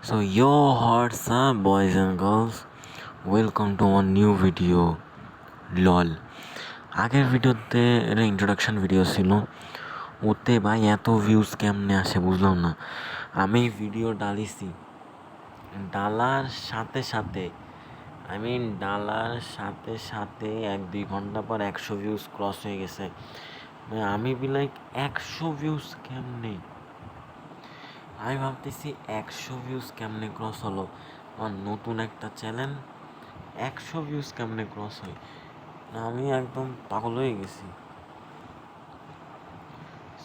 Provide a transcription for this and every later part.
So, yo, what's up, boys and girls? Welcome to one new video. লল আগের ভিডিওতে এটা ইন্ট্রোডাকশন ভিডিও ছিল, ওতে ভাই এত ভিউজ কেমনে আসে বুঝলাম না। আমি ভিডিও ডালিছি, ডালার সাথে সাথে ডালার সাথে সাথে 1-2 ঘন্টা পর 100 ভিউজ ক্রস হয়ে গেছে। আমি বি লাইক 100 ভিউজ কেমনে, আমি ভাবতেছি 100 ভিউজ কেমনে ক্রস হলো। আমার নতুন একটা চ্যানেল 100 ভিউজ কেমনে ক্রস হয়, আমি একদম পাগল হয়ে গেছি।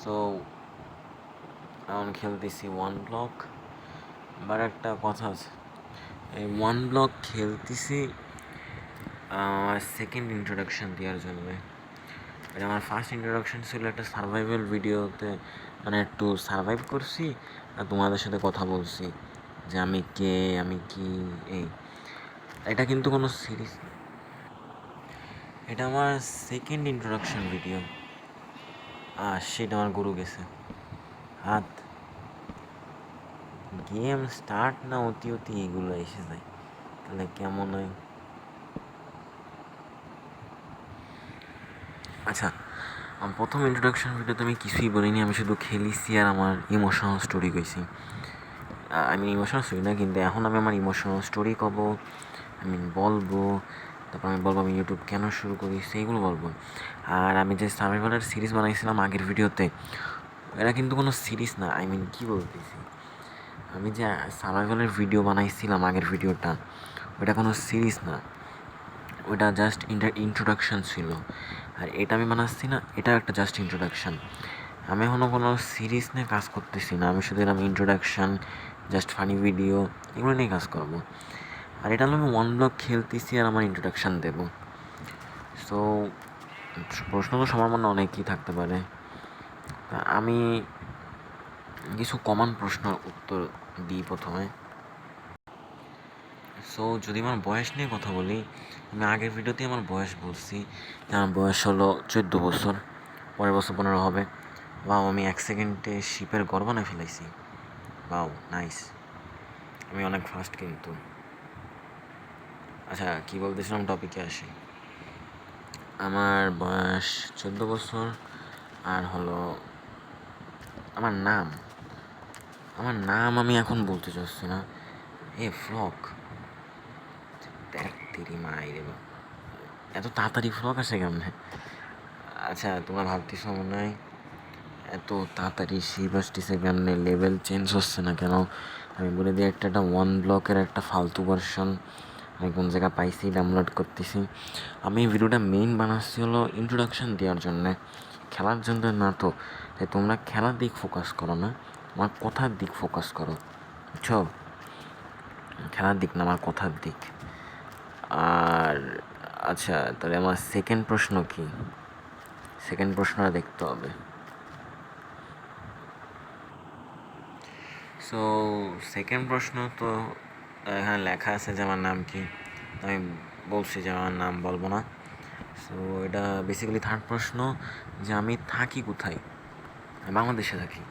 সো এখন খেলতেছি ওয়ান ব্লক, বাট একটা কথা আছে, এই ওয়ান ব্লক খেলতেছি আমার সেকেন্ড ইন্ট্রোডাকশান দেওয়ার জন্য। এটা আমার ফার্স্ট ইন্ট্রোডাকশান ছিল একটা সার্ভাইভাল ভিডিওতে, মানে একটু সার্ভাইভ করছি আর তোমাদের সাথে কথা বলছি যে আমি কে, আমি কি। এটা কিন্তু কোনো সিরিজ, এটা আমার সেকেন্ড ইন্ট্রোডাকশান ভিডিও। সেটা আমার গরু গেছে হাত, গেম স্টার্ট না অতি এগুলো এসে যায়, তাহলে কেমন হয়। আচ্ছা, প্রথম ইন্ট্রোডাকশন ভিডিওতে আমি কিছুই বলিনি, আমি শুধু খেলিছি আর আমার ইমোশনাল স্টোরি কইছি। আমি ইমোশনাল স্টোরি না, কিন্তু এখন আমি আমার ইমোশনাল স্টোরি কব, বলবো। তারপর আমি বলবো আমি ইউটিউব কেন শুরু করি, সেইগুলো বলবো। আর আমি যে সার্ভাইভালের সিরিজ বানাইছিলাম আগের ভিডিওতে, এটা কিন্তু কোনো সিরিজ না। কী বলতেছি, আমি যে সার্ভাইভালের ভিডিও বানাইছিলাম আগের ভিডিওটা, ওটা কোনো সিরিজ না, ওটা জাস্ট ইন্ট্রোডাকশান ছিল। আর এটা আমি বানাচ্ছি না, এটা একটা জাস্ট ইন্ট্রোডাকশান। আমি এখনও কোনো সিরিজ নিয়ে কাজ করতেছি না, আমি শুধু এরকম ইন্ট্রোডাকশান, জাস্ট ফানি ভিডিও, এগুলো নিয়ে কাজ করবো। আর এটা হলো আমি ওয়ান ব্লক খেলতেছি আর আমার ইন্ট্রোডাকশান দেবো। সো প্রশ্ন তো সবার মনে অনেকই থাকতে পারে, আমি কিছু কমন প্রশ্নের উত্তর দিই প্রথমে। সো যদি আমার বয়স নিয়ে কথা বলি, আমি আগের ভিডিওতে আমার বয়স বলছি, আমার বয়স হলো 14 বছর, পরের বছর 15 হবে। বাও, আমি 1 সেকেন্ডে শিপের ঘর বানায় ফেলাইছি। বাও, নাইস, আমি অনেক ফাস্ট কিন্তু। আচ্ছা, কী বলতেছিলাম, টপিকে আসি। আমার বয়স 14 বছর, আর হলো আমার নাম আমি এখন বলতে চাচ্ছি না। ফ্লক, তেরি মাই রে, এত তাড়াতাড়ি ফ্লক আসে কেমনে? আচ্ছা, তোমরা ভাবতেছ মনে হয় এত তাড়াতাড়ি শিপ আসতেছে কেমনে, লেভেল চেঞ্জ হচ্ছে না কেন? আমি বলে দিই, একটা ওয়ান ব্লকের একটা ফালতু ভার্সন আমি কোন জায়গায় পাইছি, ডাউনলোড করতেছি। আমি এই ভিডিওটা মেইন বানাচ্ছি হলো ইন্ট্রোডাকশান দেওয়ার জন্যে, খেলার জন্য না। তো তাই তোমরা খেলার দিক ফোকাস করো না, আমার কথার দিক ফোকাস করো, বুঝছো? খেলার দিক না, আমার কথার দিক। আর আচ্ছা, তাহলে আমার সেকেন্ড প্রশ্ন কি? সেকেন্ড প্রশ্নটা দেখতে হবে। সো সেকেন্ড প্রশ্ন তো এখানে লেখা আছে যে আমার নাম কি, আমি বলছি যে আমার নাম বলবো না। সো এটা বেসিক্যালি থার্ড প্রশ্ন, যে আমি থাকি কোথায়? আমি বাংলাদেশে থাকি।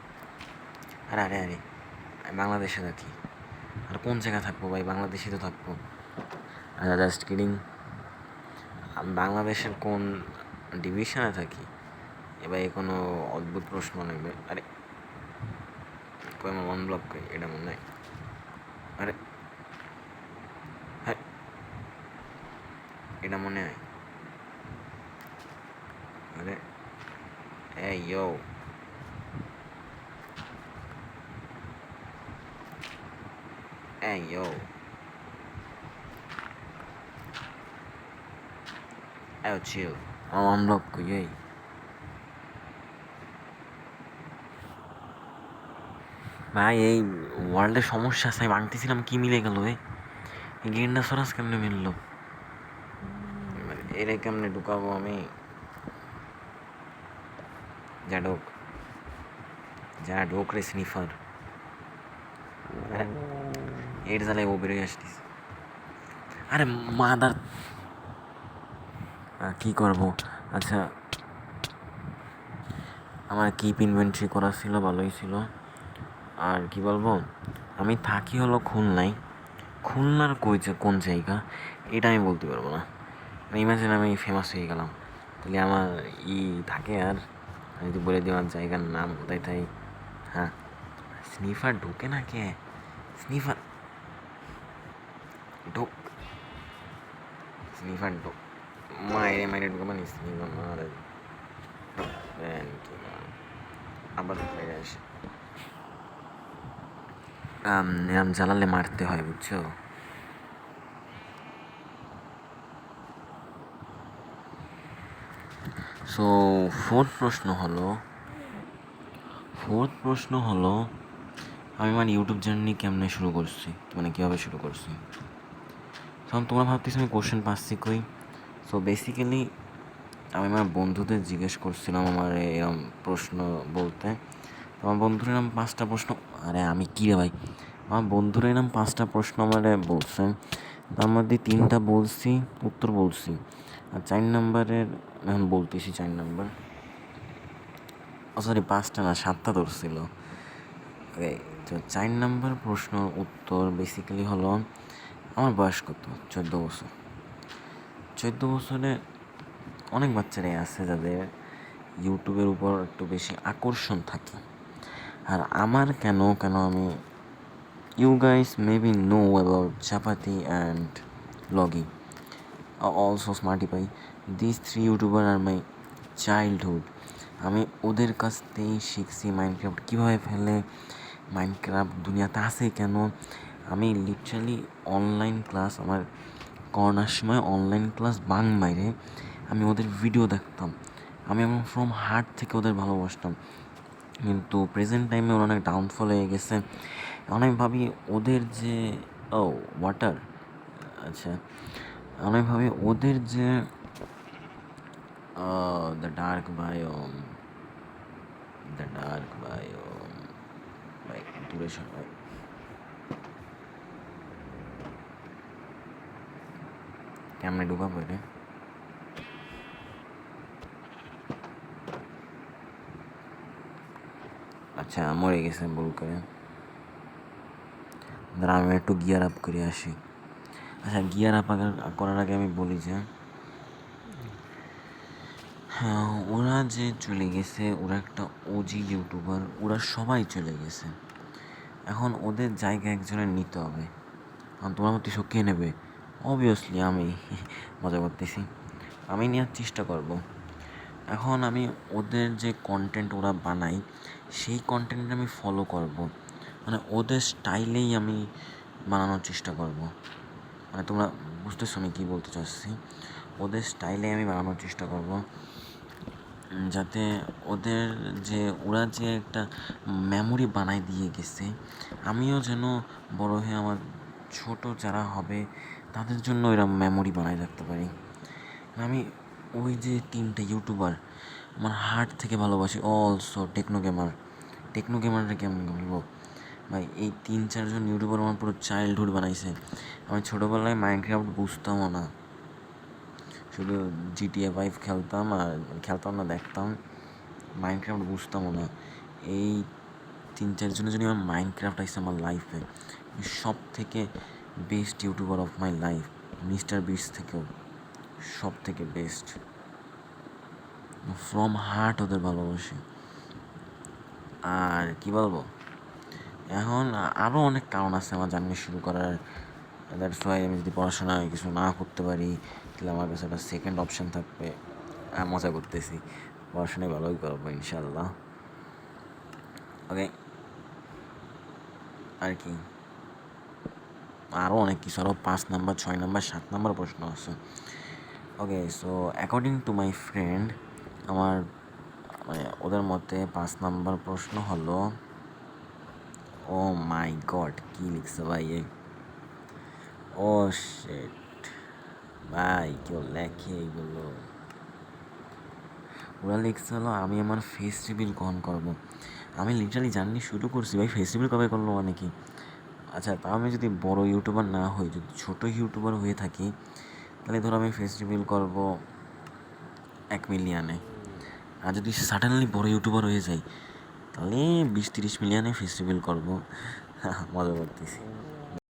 আরে আরে আরে আমি বাংলাদেশে থাকি, আর কোন জায়গায় থাকবো ভাই, বাংলাদেশে তো থাকবো। আচ্ছা, জাস্ট কিডিং। আমি বাংলাদেশের কোন ডিভিশনে থাকি? এবার কোনো অদ্ভুত প্রশ্ন নেবে। আরে কই আমার ওয়ান ব্লক কই, এটা মনে হয়। আরে হ্যাঁ, এটা মনে হয়। আরে এই ইয়ো, এই ইয়ো, চিল, আমার ওয়ান ব্লক কই? এই ভাই, এই ওয়ার্ল্ডের সমস্যা আছে, আমি ভাঙতেছিলাম, কি মিলে গেল? এই গেন্ডা সরাস কেমনে মিললো? এরে কেমনে ঢুকাবো আমি? যা ঢোক, যা ঢোক রে স্নিফার। এর জ্বালায় ও বেরোয় আসতিস। আরে মাদার, কী করবো? আচ্ছা, আমার কিপ ইনভেন্টরি করা ছিল, ভালোই ছিল। আর কি বলবো, আমি থাকি হলো খুলনায়। খুলনার কোন জায়গা এটা আমি বলতে পারবো না। ইমাজিন আমি ফেমাস হয়ে গেলাম, তাহলে আমার থাকে আর আমি যদি বলে দিই আমার জায়গার নাম কোথায় তাই। হ্যাঁ, স্নিফার ঢোকে না কে? স্নিফার ঢোক, স্নিফার ঢোক, মায়েরে মায়েরে ঢুকে মানে স্নিফার মারে আবার ফিরে আসে। এরম জ্বালালে মারতে হয়, বুঝছো? সো ফোর্থ প্রশ্ন হলো আমি আমার ইউটিউব জার্নি কেমনে শুরু করছি, মানে কীভাবে শুরু করছি। তখন তোমরা ভাবতেছি আমি কোশ্চেন পাচ্ছি কই। সো বেসিক্যালি আমি আমার বন্ধুদের জিজ্ঞেস করছিলাম আমার এরম প্রশ্ন বলতে। আমার বন্ধুরা এরম 5টা প্রশ্ন, আরে আমি কী রে ভাই, আমার বন্ধুরা এরম 5টা প্রশ্ন আমারে বলছে। তার মধ্যে 3টা বলছি, উত্তর বলছি। আর 4 নম্বরের এখন বলতেছি 4 নম্বর, সরি 5টা না 7টা ধরছিল। ওকে, তো 4 নম্বর প্রশ্ন উত্তর বেসিক্যালি হলো আমার বয়স কত? 14 বছর। 14 বছরে অনেক বাচ্চারাই আছে যাদের ইউটিউবের উপর একটু বেশি আকর্ষণ থাকে। আর আমার কেন আমি, you guys maybe know about Chapati and Logi, also smarty pie. This 3 YouTuber are my childhood. আমি ওদের কাছ থেকেই শিখছি মাইনক্রাফট কীভাবে ফেলে, মাইনক্রাফট দুনিয়াতে আছে কেন। আমি লিটারালি অনলাইন ক্লাস, আমার করোনার সময় অনলাইন ক্লাস বাং মাইরে আমি ওদের ভিডিও দেখতাম। আমি আমার ফ্রম হার্ট থেকে ওদের ভালোবাসতাম। কিন্তু প্রেজেন্ট টাইমে ওরা অনেক ডাউনফল হয়ে গেছে। এখন আমি ভাবি ওদের যে ওয়াটার, আচ্ছা, আমি ভাবি ওদের যে দ্য ডার্ক বায়োম, ভাই দূরে সবাই কেমনে ঢুকা পড়ে। আচ্ছা মরে গেছে ভুল করে, দাঁড়া আমি একটু গিয়ার আপ করে আসি। আচ্ছা গিয়ার আপ করার আগে আমি বলি যে হ্যাঁ, ওরা যে চলে গেছে, ওরা একটা ওজি ইউটিউবার, ওরা সবাই চলে গেছে। এখন ওদের জায়গা একজনের নিতে হবে। এখন তোমার মতো কে নেবে? অবভিয়াসলি আমি। মজা করতেছি, আমি নেওয়ার চেষ্টা করব। এখন আমি ওদের যে কন্টেন্ট ওরা বানায় সেই কন্টেন্ট আমি ফলো করব, মানে ওদের স্টাইলেই আমি বানানোর চেষ্টা করব। মানে তোমরা বুঝতেছো আমি কী বলতে চাচ্ছি। ওদের স্টাইলে আমি বানানোর চেষ্টা করব, যাতে ওরা যে একটা মেমোরি বানায় দিয়ে গেছে, আমিও যেন বড় হয়ে আমার ছোট যারা হবে তাদের জন্য এরকম মেমোরি বানায় রাখতে পারি। আমি ওই যে 3টে ইউটিউবার আমার হার্ট থেকে ভালোবাসি, অলসো টেকনো গেমাররা কেমন বলবো ভাই, এই 3-4জন ইউটিউবার আমার পুরো চাইল্ডহুড বানাইছে। আমি ছোটোবেলায় মাইনক্রাফট বুঝতামও না, শুধু GTA 5 খেলতাম না, দেখতাম। মাইনক্রাফট বুঝতামও না। এই 3-4জনের জন্য আমার মাইনক্রাফট আসছে আমার লাইফে। সব থেকে best YouTuber of my life, mister beast থেকেও সব থেকে বেস্ট। ফ্রম হার্ট ওদের ভালোবাসি। আর কি বলবো, এখন আরও অনেক কারণ আছে আমার জার্নি শুরু করার। দ্যাটস ওয়াই আমি যদি পড়াশোনায় কিছু না করতে পারি তাহলে আমার কাছে একটা সেকেন্ড অপশান থাকবে। মজা করতেছি, পড়াশোনায় ভালোই করবো ইনশাল্লাহ। ওকে, আর কি, আরও অনেক কিছু, আরও 5 নাম্বার 6 নাম্বার 7 নাম্বার প্রশ্ন আছে। Okay, so according to my friend, আমার মানে ওদের মতে 5 নাম্বার প্রশ্ন হলো, ও মাই গড কী লিখছে ভাই, ও শিট ভাই, কেউ লেখে এইগুলো। ওরা লিখছে হলো আমি আমার ফেস রিভিল কখন করবো। আমি লিটারালি জার্নি শুরু করছি ভাই, ফেস রিভিল কবে করলো মানে কি? আচ্ছা তাও আমি যদি বড় ইউটিউবার না হই, যদি ছোটো ইউটিউবার হয়ে থাকি, তাহলে ধরো আমি ফেস রিভিল করবো 1 মিলিয়নে। আর যদি সাডেনলি বড় ইউটিউবার হয়ে যাই তাহলে 20-30 মিলিয়নে ফেস রিভিল করবো। মজা করতেছি।